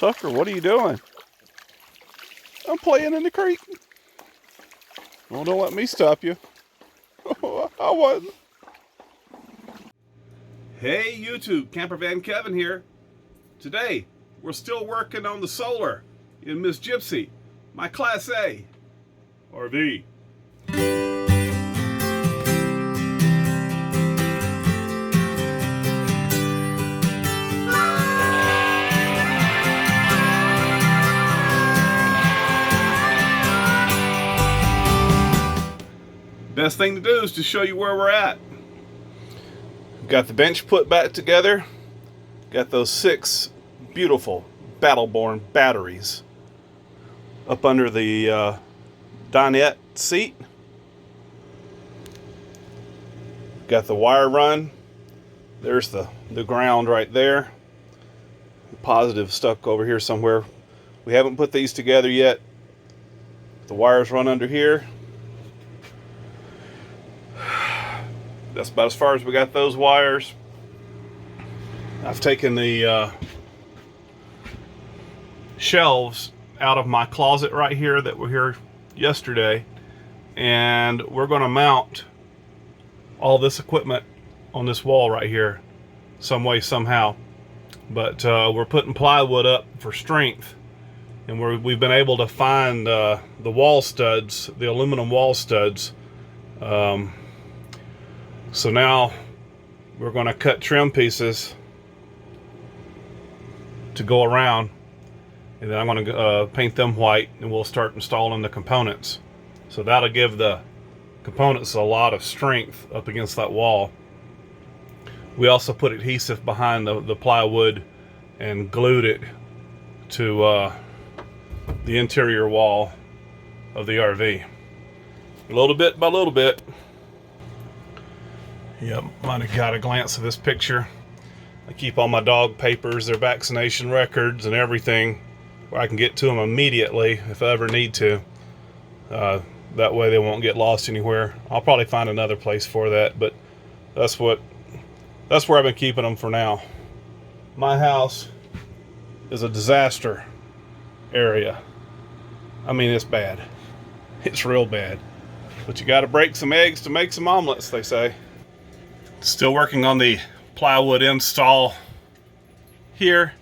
Tucker, what are you doing? I'm playing in the creek. Well, don't let me stop you. I wasn't. Hey YouTube, Campervan Kevin here. Today, we're still working on the solar in Miss Gypsy, my Class A RV. Best thing to do is to show you where we're at. Got the bench put back together. Got those 6 beautiful Battle-Born batteries up under the dinette seat. Got the wire run. There's the ground right there. The positive stuck over here somewhere. We haven't put these together yet. The wires run under here. That's about as far as we got those wires. I've taken the shelves out of my closet right here that were here yesterday, and we're going to mount all this equipment on this wall right here some way, somehow. But we're putting plywood up for strength, and we've been able to find the wall studs, the aluminum wall studs. So now we're going to cut trim pieces to go around, and then I'm going to paint them white, and we'll start installing the components. So that'll give the components a lot of strength up against that wall. We also put adhesive behind the plywood and glued it to the interior wall of the RV. A little bit by little bit. Yep, might have got a glance of this picture. I keep all my dog papers, their vaccination records, and everything where I can get to them immediately if I ever need to. That way they won't get lost anywhere. I'll probably find another place for that, but that's where I've been keeping them for now. My house is a disaster area. I mean, it's bad. It's real bad. But you gotta break some eggs to make some omelets, they say. Still working on the plywood install here.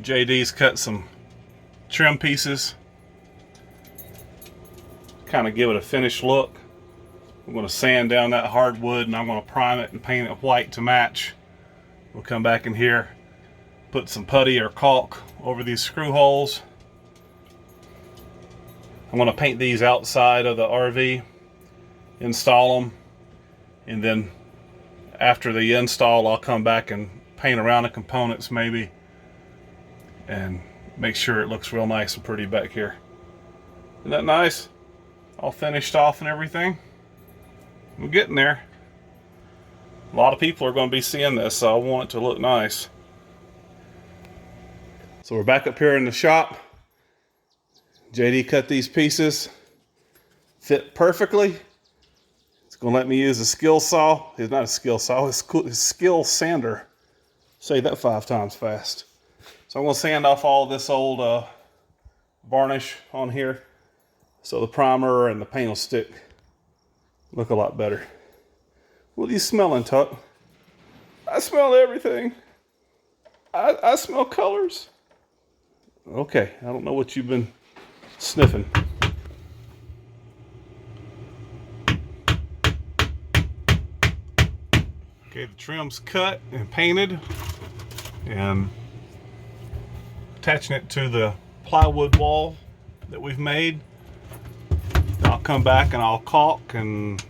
JD's cut some trim pieces, kind of give it a finished look. I'm going to sand down that hardwood, and I'm going to prime it and paint it white to match. We'll come back in here, put some putty or caulk over these screw holes. I'm going to paint these outside of the RV, install them, and then after the install, I'll come back and paint around the components maybe and make sure it looks real nice and pretty back here. Isn't that nice? All finished off and everything. We're getting there. A lot of people are going to be seeing this, so I want it to look nice. So we're back up here in the shop. JD cut these pieces. Fit perfectly. Gonna let me use a skill saw. It's not a skill saw, it's his skill sander. Say that 5 times fast. So I'm gonna sand off all this old varnish on here, so the primer and the paint will stick. Look a lot better. What are you smelling, Tuck? I smell everything. I smell colors. Okay, I don't know what you've been sniffing. Okay, the trim's cut and painted, and attaching it to the plywood wall that we've made. I'll come back and I'll caulk and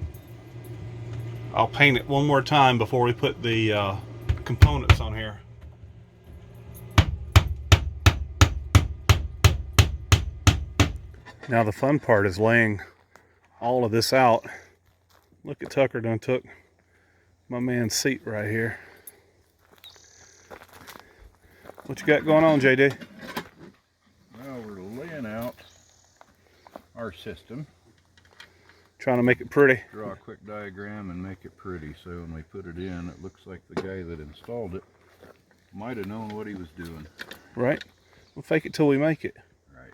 I'll paint it one more time before we put the components on here. Now the fun part is laying all of this out. Look at Tucker done took my man's seat right here. What you got going on, JD? Well, we're laying out our system. Trying to make it pretty. Draw a quick diagram and make it pretty, so when we put it in, it looks like the guy that installed it might have known what he was doing. Right. We'll fake it till we make it. Right.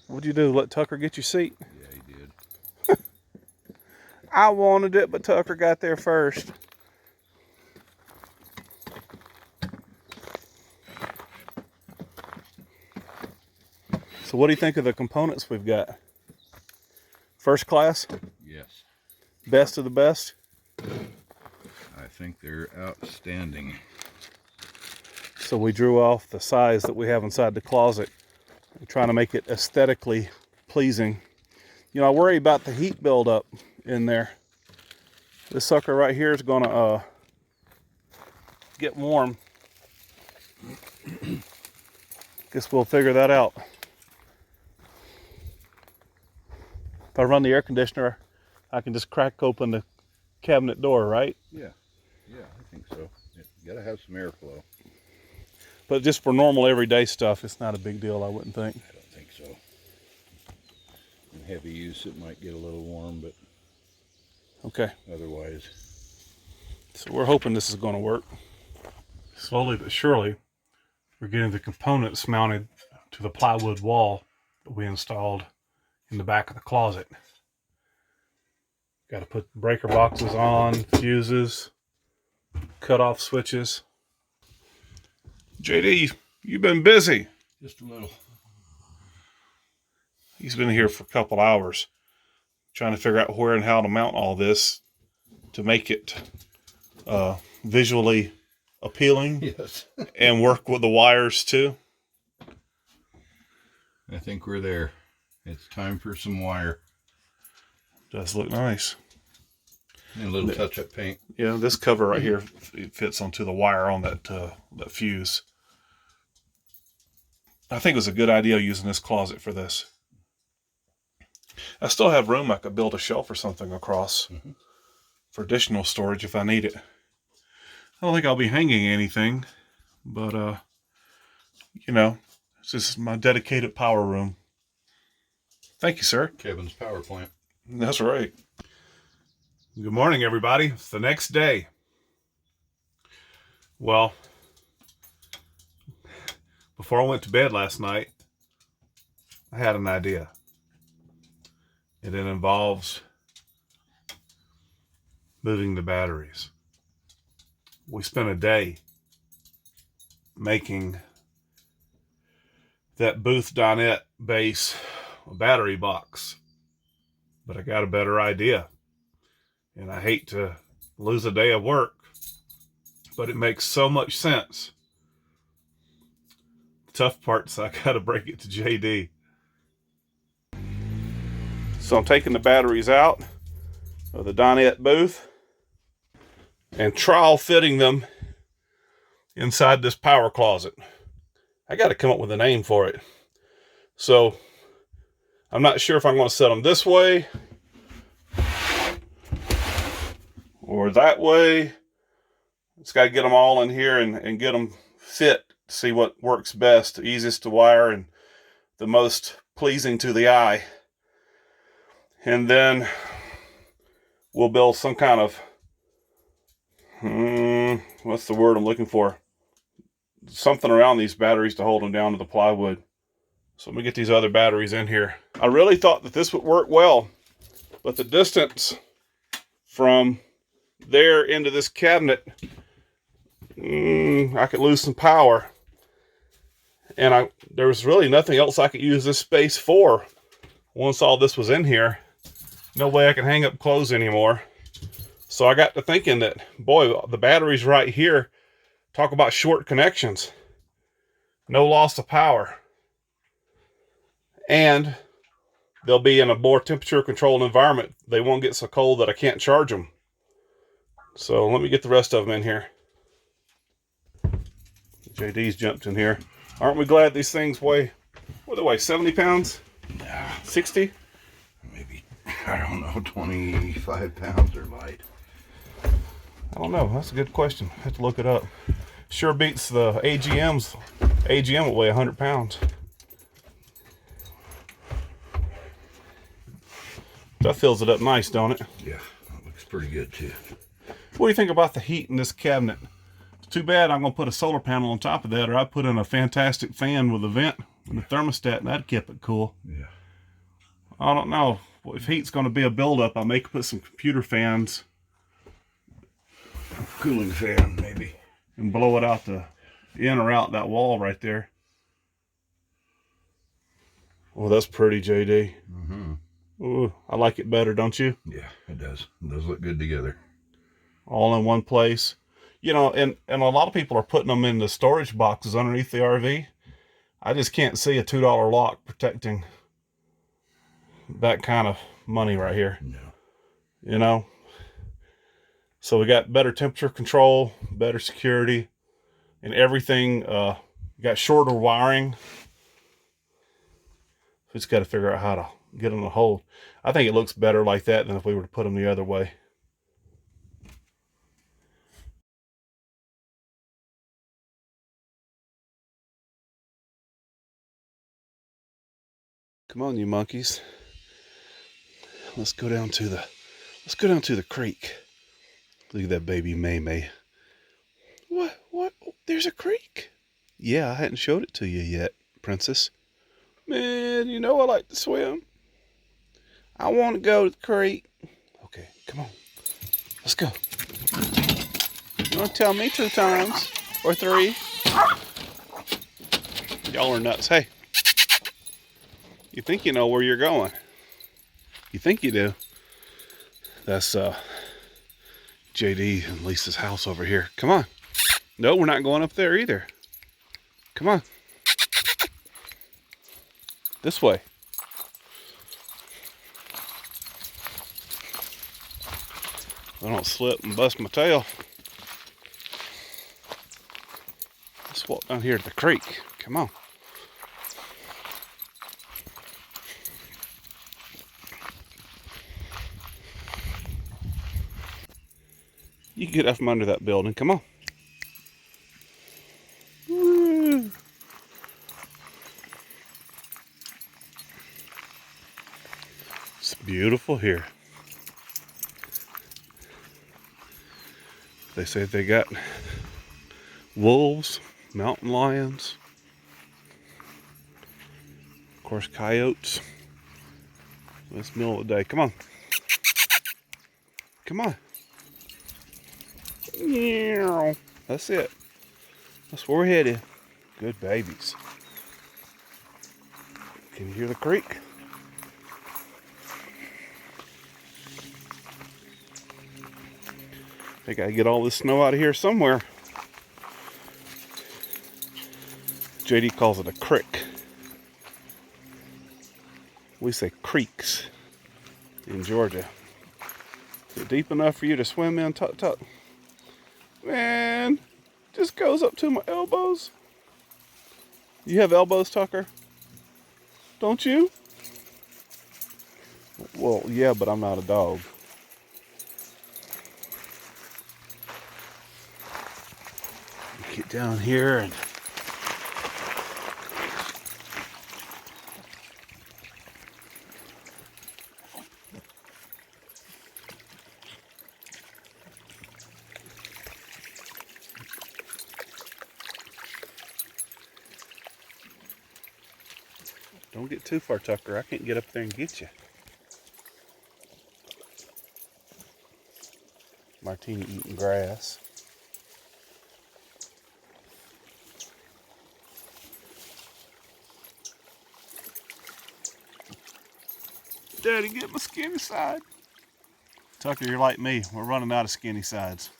What'd you do? Let Tucker get your seat? Yeah, he did. I wanted it, but Tucker got there first. So what do you think of the components we've got? First class? Yes. Best of the best? I think they're outstanding. So we drew off the size that we have inside the closet. I'm trying to make it aesthetically pleasing. You know, I worry about the heat buildup in there. This sucker right here is gonna get warm. Guess we'll figure that out. If I run the air conditioner, I can just crack open the cabinet door, right? Yeah, I think so. You gotta have some airflow. But just for normal everyday stuff, it's not a big deal, I wouldn't think. I don't think so. In heavy use, it might get a little warm, but Okay. otherwise. So we're hoping this is going to work. Slowly but surely, we're getting the components mounted to the plywood wall that we installed in the back of the closet. Got to put breaker boxes on, fuses, cutoff switches. JD, you've been busy. Just a little. He's been here for a couple hours trying to figure out where and how to mount all this to make it visually appealing. Yes. And work with the wires too. I think we're there. It's time for some wire. Does look nice. And a little touch-up paint. Yeah, this cover right here, it fits onto the wire on that fuse. I think it was a good idea using this closet for this. I still have room I could build a shelf or something across for additional storage if I need it. I don't think I'll be hanging anything, but you know, it's just my dedicated power room. Thank you, sir. Kevin's power plant. That's right. Good morning, everybody. It's the next day. Well, before I went to bed last night, I had an idea. And it involves moving the batteries. We spent a day making that Booth Dinette base battery box. But I got a better idea. And I hate to lose a day of work, but it makes so much sense. The tough part's I gotta break it to JD. So I'm taking the batteries out of the Dinette booth and trial fitting them inside this power closet. I got to come up with a name for it. So I'm not sure if I'm going to set them this way or that way. It's got to get them all in here and get them fit, see what works best, easiest to wire and the most pleasing to the eye. And then we'll build some kind of, what's the word I'm looking for? Something around these batteries to hold them down to the plywood. So let me get these other batteries in here. I really thought that this would work well, but the distance from there into this cabinet, I could lose some power. And there was really nothing else I could use this space for once all this was in here. No way I can hang up clothes anymore. So I got to thinking that, boy, the batteries right here, talk about short connections. No loss of power. And they'll be in a more temperature controlled environment. They won't get so cold that I can't charge them. So let me get the rest of them in here. JD's jumped in here. Aren't we glad these things weigh, what do they weigh, 70 pounds? Nah. 60? Maybe, I don't know, 25 pounds or light. I don't know. That's a good question. I have to look it up. Sure beats the AGMs. AGM will weigh 100 pounds. That fills it up nice, don't it? Yeah, that looks pretty good too. What do you think about the heat in this cabinet? Too bad I'm going to put a solar panel on top of that, or I'd put in a fantastic fan with a vent and a thermostat, and that'd keep it cool. Yeah. I don't know. If heat's going to be a buildup, I may put some computer fans. Cooling fan, maybe. And blow it out the in or out that wall right there. Oh, that's pretty, JD. Mm-hmm. Ooh, I like it better, don't you? Yeah, it does. It does look good together. All in one place. You know, and a lot of people are putting them in the storage boxes underneath the RV. I just can't see a $2 lock protecting that kind of money right here. No. You know? So we got better temperature control, better security, and everything. Got shorter wiring. We just got to figure out how to get them to hold. I think it looks better like that than if we were to put them the other way. Come on, you monkeys. Let's go down to the creek. Look at that baby MaeMae. What? There's a creek? Yeah, I hadn't showed it to you yet, princess. Man, you know I like to swim. I want to go to the creek. Okay, come on. Let's go. You want to tell me 2 times? Or 3? Y'all are nuts. Hey. You think you know where you're going. You think you do. That's JD and Lisa's house over here. Come on. No, we're not going up there either. Come on. This way. I don't slip and bust my tail. Let's walk down here to the creek. Come on. You can get up from under that building. Come on. Woo. It's beautiful here. They say they got wolves, mountain lions, of course coyotes. It's the middle of the day. Come on. Come on. That's it. That's where we're headed. Good babies. Can you hear the creek? They gotta get all this snow out of here somewhere. JD calls it a crick. We say creeks in Georgia. Is it deep enough for you to swim in? Tut tut. Man, just goes up to my elbows. You have elbows, Tucker? Don't you? Well, yeah, but I'm not a dog. Get down here and don't get too far, Tucker. I can't get up there and get you. Martini eating grass. Daddy, get my skinny side. Tucker, you're like me. We're running out of skinny sides.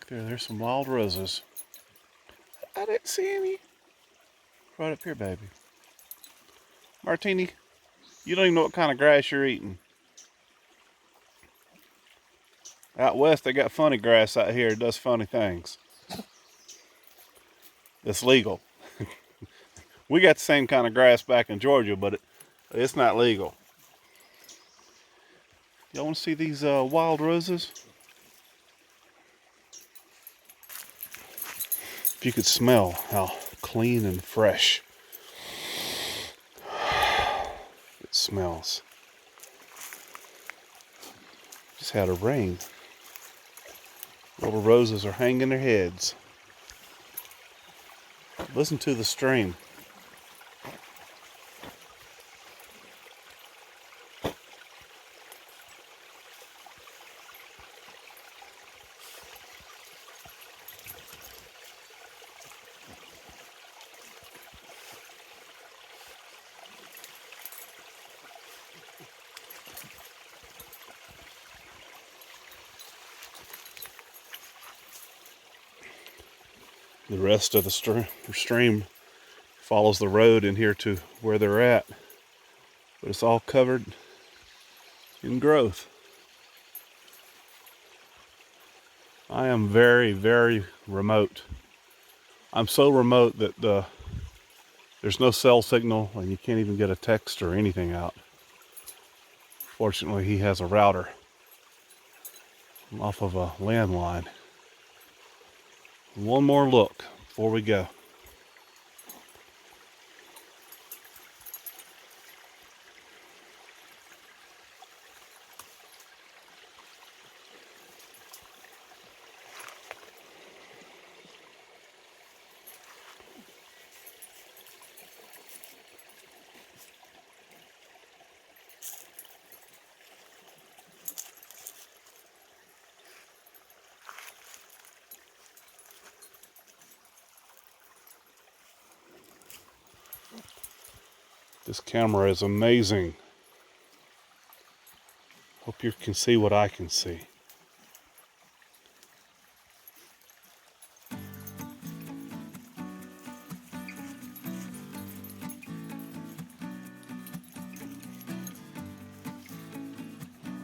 There's some wild roses. I didn't see any. Right up here, baby. Martini, you don't even know what kind of grass you're eating. Out west, they got funny grass out here. It does funny things. It's legal. We got the same kind of grass back in Georgia, but it's not legal. Y'all want to see these wild roses? If you could smell how clean and fresh it smells. Just had a rain. Little roses are hanging their heads. Listen to the stream. The rest of the stream follows the road in here to where they're at, but it's all covered in growth. I am very, very remote. I'm so remote that there's no cell signal and you can't even get a text or anything out. Fortunately, he has a router. I'm off of a landline. One more look before we go. This camera is amazing. Hope you can see what I can see.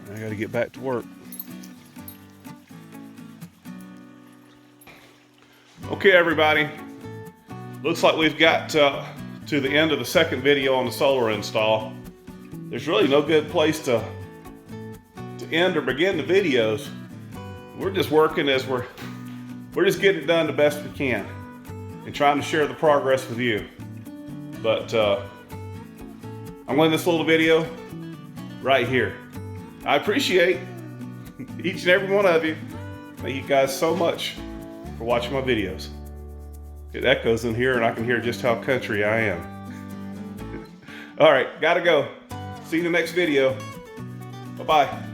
I gotta get back to work. Okay, everybody. Looks like we've got to the end of the second video on the solar install. There's really no good place to end or begin the videos. We're just working as we're just getting it done the best we can and trying to share the progress with you. But I'm going to end this little video right here. I appreciate each and every one of you. Thank you guys so much for watching my videos. It echoes in here and I can hear just how country I am. All right, gotta go. See you in the next video. Bye-bye.